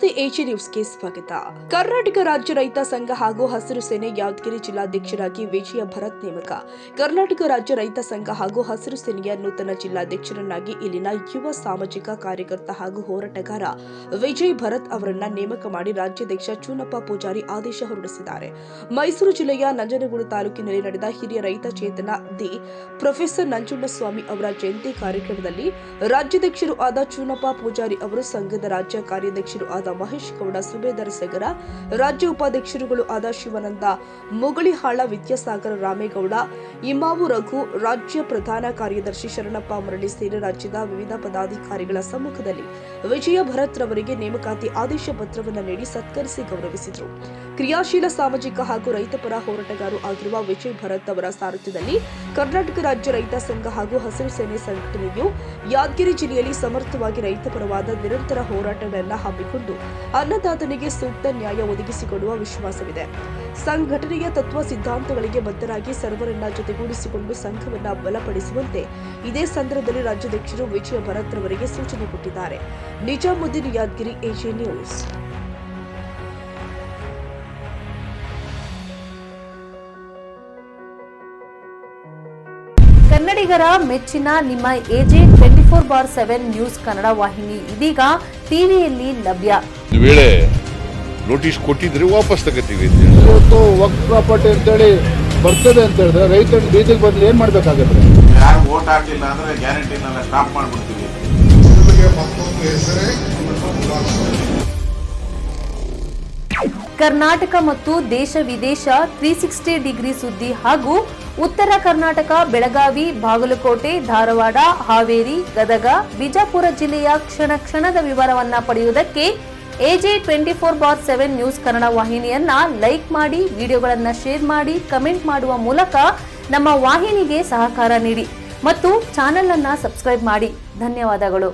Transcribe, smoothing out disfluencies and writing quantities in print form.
ನಮಸ್ತೆ ಎಜಿ ನ್ಯೂಸ್ಗೆ ಸ್ವಾಗತ. ಕರ್ನಾಟಕ ರಾಜ್ಯ ರೈತ ಸಂಘ ಹಾಗೂ ಹಸಿರು ಸೇನೆ ಯಾದಗಿರಿ ಜಿಲ್ಲಾಧ್ಯಕ್ಷರಾಗಿ ವಿಜಯ ಭರತ್ ನೇಮಕ. ಕರ್ನಾಟಕ ರಾಜ್ಯ ರೈತ ಸಂಘ ಹಾಗೂ ಹಸಿರು ಸೇನೆಯ ನೂತನ ಜಿಲ್ಲಾಧ್ಯಕ್ಷರನ್ನಾಗಿ ಇಲ್ಲಿನ ಯುವ ಸಾಮಾಜಿಕ ಕಾರ್ಯಕರ್ತ ಹಾಗೂ ಹೋರಾಟಗಾರ ವಿಜಯ್ ಭರತ್ ಅವರನ್ನ ನೇಮಕ ಮಾಡಿ ರಾಜ್ಯಾಧ್ಯಕ್ಷ ಚೂನಪ್ಪ ಪೂಜಾರಿ ಆದೇಶ ಹೊರಡಿಸಿದ್ದಾರೆ. ಮೈಸೂರು ಜಿಲ್ಲೆಯ ನಂಜನಗೂಡು ತಾಲೂಕಿನಲ್ಲಿ ನಡೆದ ಹಿರಿಯ ರೈತ ಚೇತನ ದಿ ಪ್ರೊಫೆಸರ್ ನಂಜುಂಡಸ್ವಾಮಿ ಅವರ ಜಯಂತಿ ಕಾರ್ಯಕ್ರಮದಲ್ಲಿ ರಾಜ್ಯಾಧ್ಯಕ್ಷರು ಆದ ಚೂನಪ್ಪ ಪೂಜಾರಿ ಅವರು, ಸಂಘದ ರಾಜ್ಯ ಕಾರ್ಯಾಧ್ಯಕ್ಷರು ಆದ ಮಹೇಶ್ ಗೌಡ ಸುಬೇದರ್ ಸಗರ, ರಾಜ್ಯ ಉಪಾಧ್ಯಕ್ಷರುಗಳು ಆದ ಶಿವಾನಂದ ಮುಗಳಿಹಾಳ, ವಿದ್ಯಾಸಾಗರ ರಾಮೇಗೌಡ, ಇಮಾವು ರಘು, ರಾಜ್ಯ ಪ್ರಧಾನ ಕಾರ್ಯದರ್ಶಿ ಶರಣಪ್ಪ ಮುರಳಿ ಸೇರಿ ರಾಜ್ಯದ ವಿವಿಧ ಪದಾಧಿಕಾರಿಗಳ ಸಮ್ಮುಖದಲ್ಲಿ ವಿಜಯ ಭರತ್ ರವರಿಗೆ ನೇಮಕಾತಿ ಆದೇಶ ಪತ್ರವನ್ನು ನೀಡಿ ಸತ್ಕರಿಸಿ ಗೌರವಿಸಿದರು. ಕ್ರಿಯಾಶೀಲ ಸಾಮಾಜಿಕ ಹಾಗೂ ರೈತಪರ ಹೋರಾಟಗಾರರು ಆಗಿರುವ ವಿಜಯ್ ಭರತ್ ಅವರ ಸಾರಥ್ಯದಲ್ಲಿ ಕರ್ನಾಟಕ ರಾಜ್ಯ ರೈತ ಸಂಘ ಹಾಗೂ ಹಸಿರು ಸೇನೆ ಸಂಘಟನೆಯು ಯಾದಗಿರಿ ಜಿಲ್ಲೆಯಲ್ಲಿ ಸಮರ್ಥವಾಗಿ ರೈತಪರವಾದ ನಿರಂತರ ಹೋರಾಟಗಳನ್ನು ಹಮ್ಮಿಕೊಂಡು ಅನ್ನದಾತನಿಗೆ ಸೂಕ್ತ ನ್ಯಾಯ ಒದಗಿಸಿಕೊಡುವ ವಿಶ್ವಾಸವಿದೆ. ಸಂಘಟನೆಯ ತತ್ವ ಸಿದ್ಧಾಂತಗಳಿಗೆ ಬದ್ಧರಾಗಿ ಸರ್ವರನ್ನ ಜೊತೆಗೂಡಿಸಿಕೊಂಡು ಸಂಘವನ್ನ ಬಲಪಡಿಸುವಂತೆ ಇದೇ ಸಂದರ್ಭದಲ್ಲಿ ರಾಜ್ಯಾಧ್ಯಕ್ಷರು ವಿಜಯ ಭರತ್ ರವರಿಗೆ ಸೂಚನೆ ಕೊಟ್ಟಿದ್ದಾರೆ. Nizamuddin, Yadagiri, AG news. ಕನ್ನಡಿಗರ ಮೆಚ್ಚಿನ ನಿಮ್ಮ ಎಜೆ 24/7 ನ್ಯೂಸ್ ಕನ್ನಡ ವಾಹಿನಿ ಇದೀಗ ಟಿವಿಯಲ್ಲಿ ಲಭ್ಯ. ವೇಳೆ ನೋಟಿಸ್ ಕೊಟ್ಟಿದ್ರೆ ವಾಪಸ್ ತಗೋತೀವಿ. ಇವತ್ತು ವಕ್ಫ್ ಪ್ರಾಪರ್ಟಿ ಅಂತೇಳಿ ಬರ್ತದೆ ಅಂತ ಹೇಳಿದ್ರೆ ರೈತರು ಬೀದಿಗೆ ಬಂದು ಏನ್ ಮಾಡ್ಬೇಕಾಗತ್ತೆ? ಯಾರು ವೋಟ್ ಹಾಕಿಲ್ಲ ಅಂದ್ರೆ ಗ್ಯಾರಂಟಿನೆಲ್ಲ ಸ್ಟಾಪ್ ಮಾಡ್ಬಿಡ್ತೀವಿ. ಕರ್ನಾಟಕ ಮತ್ತು ದೇಶ ವಿದೇಶ 360 ಡಿಗ್ರಿ ಸುದ್ದಿ ಹಾಗೂ ಉತ್ತರ ಕರ್ನಾಟಕ, ಬೆಳಗಾವಿ, ಬಾಗಲಕೋಟೆ, ಧಾರವಾಡ, ಹಾವೇರಿ, ಗದಗ, ಬಿಜಾಪುರ ಜಿಲ್ಲೆಯ ಕ್ಷಣ ಕ್ಷಣದ ವಿವರವನ್ನ ಪಡೆಯುವುದಕ್ಕೆ ಎಜೆ 24/7 ನ್ಯೂಸ್ ಕನ್ನಡ ವಾಹಿನಿಯನ್ನ ಲೈಕ್ ಮಾಡಿ, ವಿಡಿಯೋಗಳನ್ನ ಶೇರ್ ಮಾಡಿ, ಕಮೆಂಟ್ ಮಾಡುವ ಮೂಲಕ ನಮ್ಮ ವಾಹಿನಿಗೆ ಸಹಕಾರ ನೀಡಿ ಮತ್ತು ಚಾನೆಲ್ ಅನ್ನ ಸಬ್ಸ್ಕ್ರೈಬ್ ಮಾಡಿ. ಧನ್ಯವಾದಗಳು.